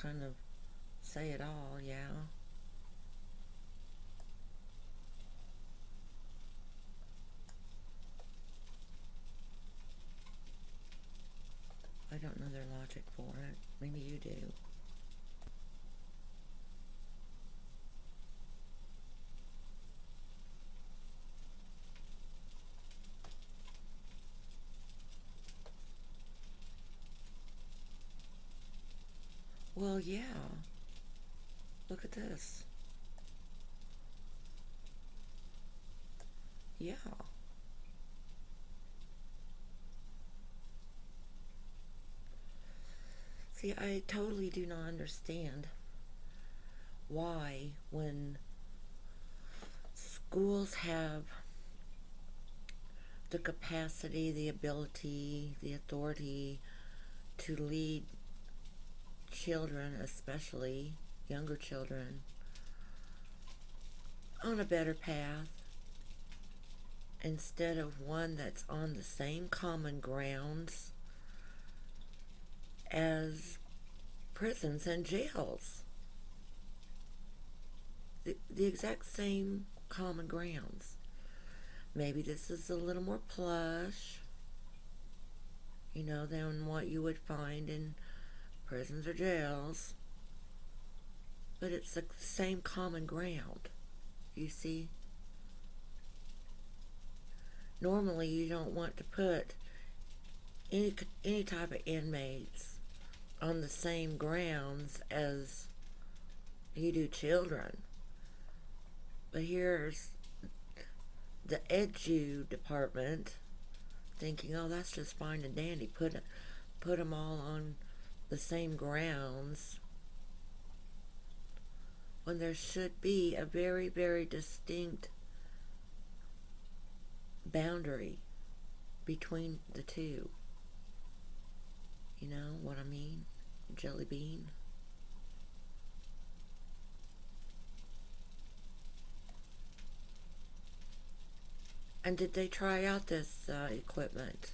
kind of say it all, yeah. I don't know their logic for it. Maybe you do. Well, yeah. Look at this. Yeah. See, I totally do not understand why, when schools have the capacity, the ability, the authority to lead children, especially younger children, on a better path instead of one that's on the same common grounds as prisons and jails. The exact same common grounds. Maybe this is a little more plush, than what you would find in prisons or jails. But it's the same common ground, you see. Normally, you don't want to put any type of inmates on the same grounds as you do children. But here's the edu department thinking, oh, that's just fine and dandy. Put them all on the same grounds when there should be a very, very distinct boundary between the two. You know what I mean? Jelly bean. And did they try out this equipment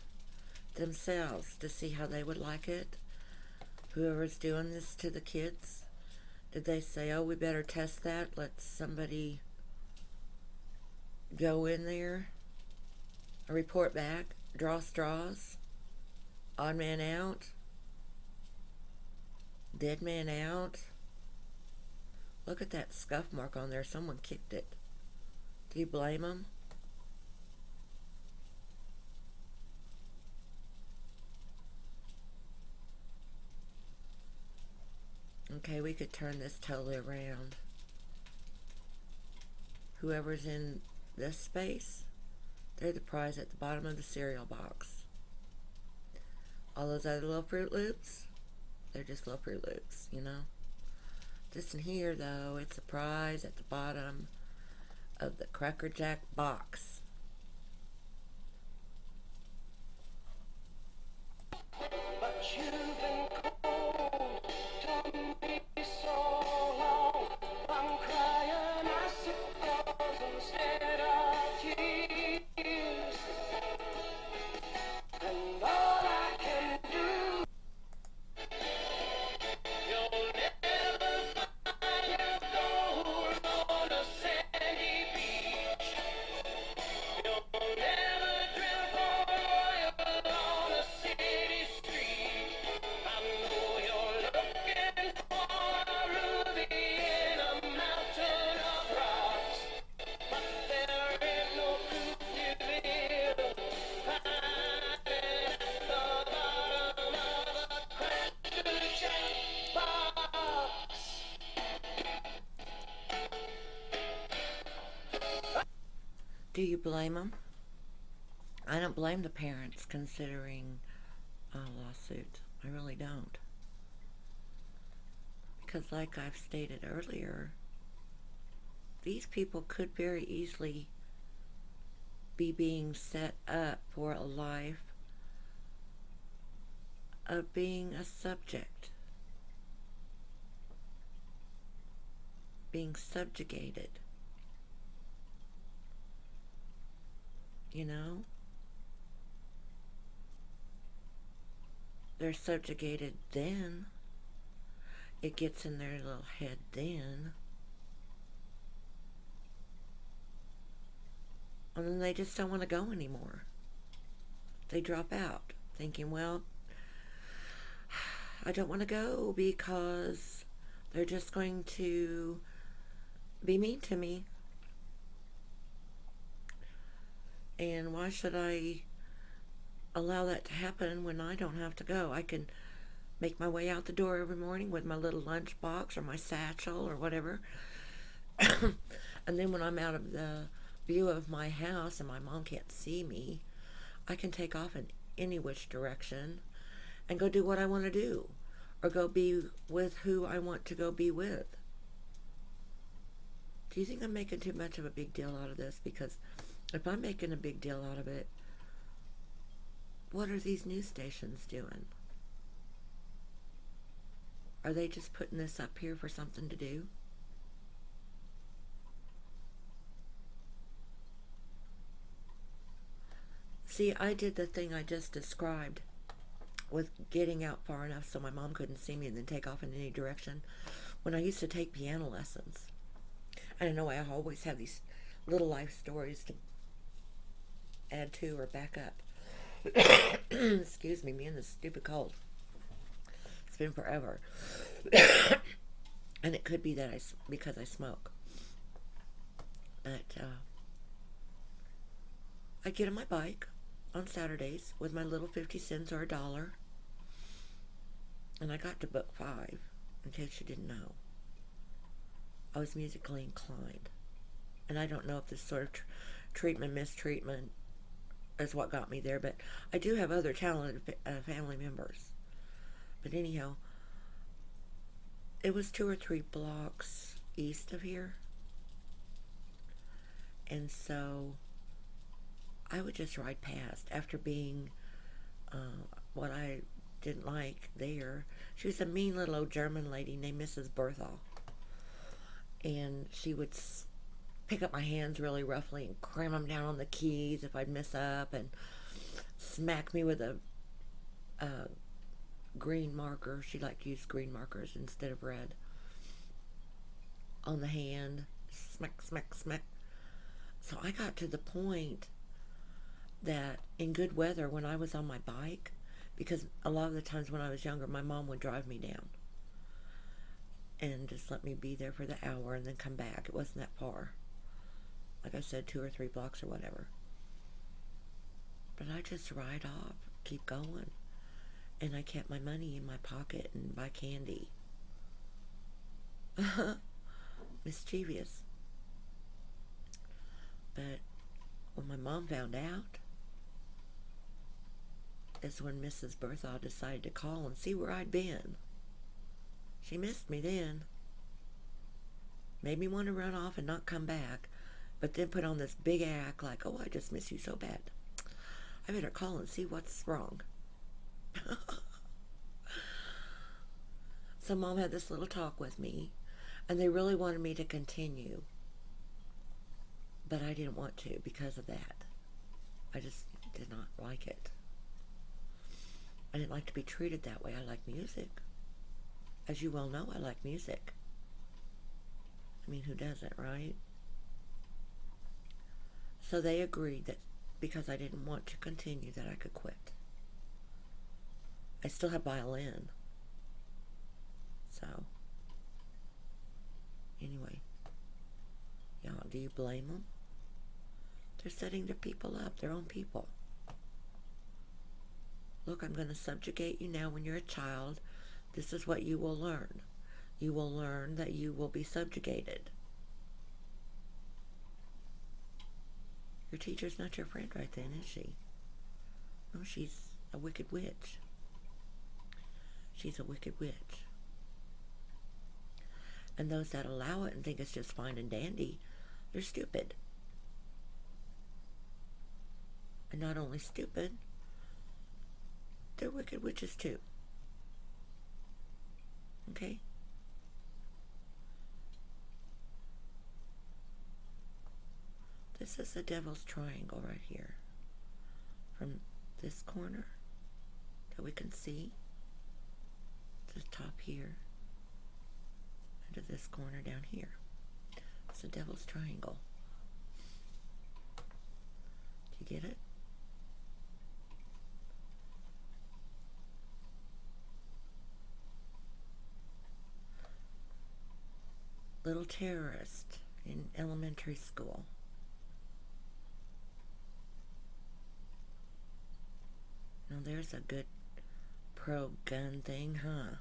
themselves to see how they would like it? Whoever's doing this to the kids? Did they say, oh, we better test that? Let somebody go in there, report back, draw straws, odd man out, dead man out? Look at that scuff mark on there. Someone kicked it. Do you blame them? Okay, we could turn this totally around. Whoever's in this space, they're the prize at the bottom of the cereal box. All those other little Fruit Loops, they're just little Fruit Loops, This in here, though, it's a prize at the bottom of the Cracker Jack box. But you've been cold to me so long. I'm crying, I suppose, instead of tears. And all I can do, you'll never find your gold on a sandy beach. You'll never drink oil on a city street. I know you're looking for a ruby in a mountain of rocks, but there ain't no proof you live hiding at the bottom of a cracker jack box. Do you blame them? I don't blame the parents considering a lawsuit. I really don't. Because, like I've stated earlier, these people could very easily be being set up for a life of being a subject, being subjugated. You know? They're subjugated then. it gets in their little head then. And then they just don't want to go anymore. They drop out, thinking, well, I don't want to go because they're just going to be mean to me. And why should I allow that to happen when I don't have to go? I can make my way out the door every morning with my little lunch box or my satchel or whatever. And then when I'm out of the view of my house and my mom can't see me, I can take off in any which direction and go do what I want to do, or go be with who I want to go be with. Do you think I'm making too much of a big deal out of this? Because if I'm making a big deal out of it, what are these news stations doing? Are they just putting this up here for something to do? See, I did the thing I just described with getting out far enough so my mom couldn't see me and then take off in any direction when I used to take piano lessons. I don't know, I always have these little life stories to add to or back up. Excuse me, and this stupid cold. It's been forever. And it could be that because I smoke. But I get on my bike on Saturdays with my little 50 cents or $1. And I got to book 5, in case you didn't know. I was musically inclined. And I don't know if this sort of mistreatment is what got me there, but I do have other talented family members. But anyhow, it was 2 or 3 blocks east of here. And so I would just ride past after being what I didn't like there. She was a mean little old German lady named Mrs. Berthal. And she would pick up my hands really roughly and cram them down on the keys if I'd mess up, and smack me with a green marker. She liked to use green markers instead of red. On the hand. Smack, smack, smack. So I got to the point that in good weather, when I was on my bike, because a lot of the times when I was younger, my mom would drive me down and just let me be there for the hour and then come back. It wasn't that far. Like I said, 2 or 3 blocks or whatever. But I just ride off, keep going. And I kept my money in my pocket and buy candy. Mischievous. But when my mom found out, is when Mrs. Berthaud decided to call and see where I'd been. She missed me then. Made me want to run off and not come back, but then put on this big act like, oh, I just miss you so bad. I better call and see what's wrong. So Mom had this little talk with me, and they really wanted me to continue. But I didn't want to because of that. I just did not like it. I didn't like to be treated that way. I like music. As you well know, I like music. I mean, who doesn't, right? So they agreed that because I didn't want to continue, that I could quit. I still have violin. So, anyway. Yeah, do you blame them? They're setting their people up, their own people. Look, I'm going to subjugate you now when you're a child. This is what you will learn. You will learn that you will be subjugated. Your teacher's not your friend right then, is she? No, she's a wicked witch. She's a wicked witch. And those that allow it and think it's just fine and dandy, they're stupid. And not only stupid, they're wicked witches too. Okay? This is the devil's triangle right here. From this corner that we can see to the top here into this corner down here. It's a devil's triangle. Do you get it? Little terrorist in elementary school. Now there's a good pro-gun thing, huh?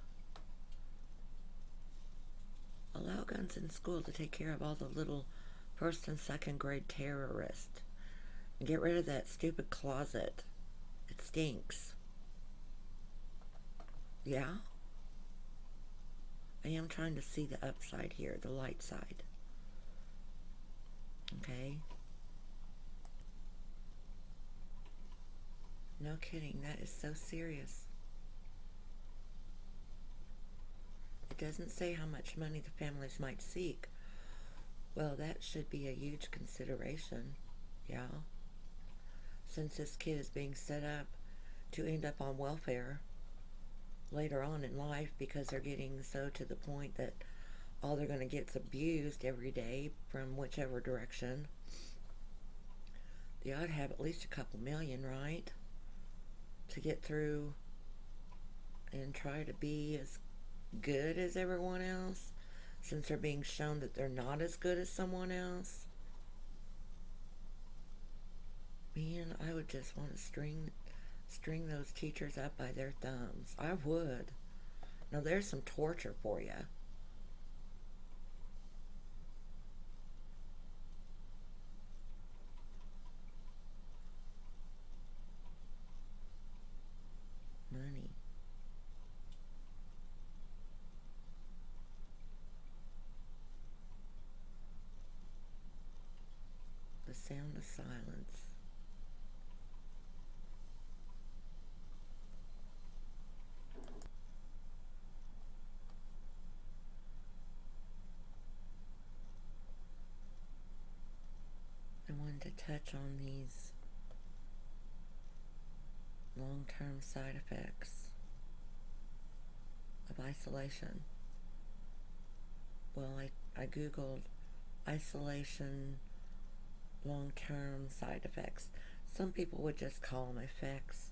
Allow guns in school to take care of all the little first and second grade terrorists. And get rid of that stupid closet. It stinks. Yeah? I am trying to see the upside here, the light side. Okay? No kidding, that is so serious. It doesn't say how much money the families might seek. Well, that should be a huge consideration. Yeah? Since this kid is being set up to end up on welfare later on in life because they're getting so to the point that all they're going to get is abused every day from whichever direction. They ought to have at least a couple million, right? To get through and try to be as good as everyone else, since they're being shown that they're not as good as someone else. Man, I would just want to string those teachers up by their thumbs. I would. Now there's some torture for you. Money. The sound of silence. I wanted to touch on these long-term side effects of isolation. Well, I googled isolation long-term side effects. Some people would just call them effects,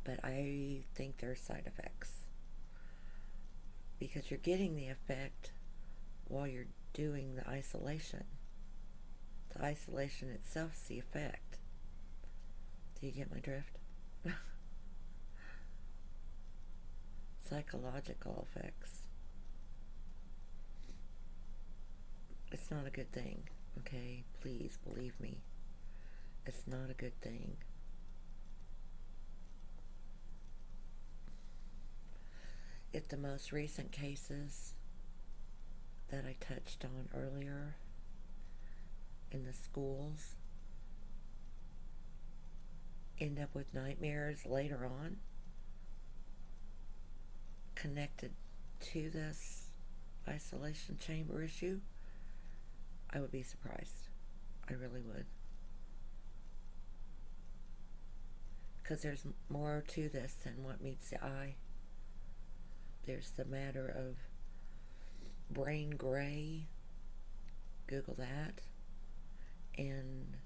but I think they're side effects because you're getting the effect while you're doing the isolation. The isolation itself is the effect. Do you get my drift? Psychological effects. It's not a good thing, okay? Please believe me. It's not a good thing. If the most recent cases that I touched on earlier in the schools end up with nightmares later on connected to this isolation chamber issue, I would be surprised. I really would. Because there's more to this than what meets the eye. There's the matter of brain gray. Google that. And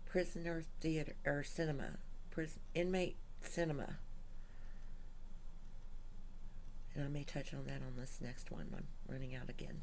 prisoner theater or cinema. Inmate cinema. And I may touch on that on this next one. I'm running out again.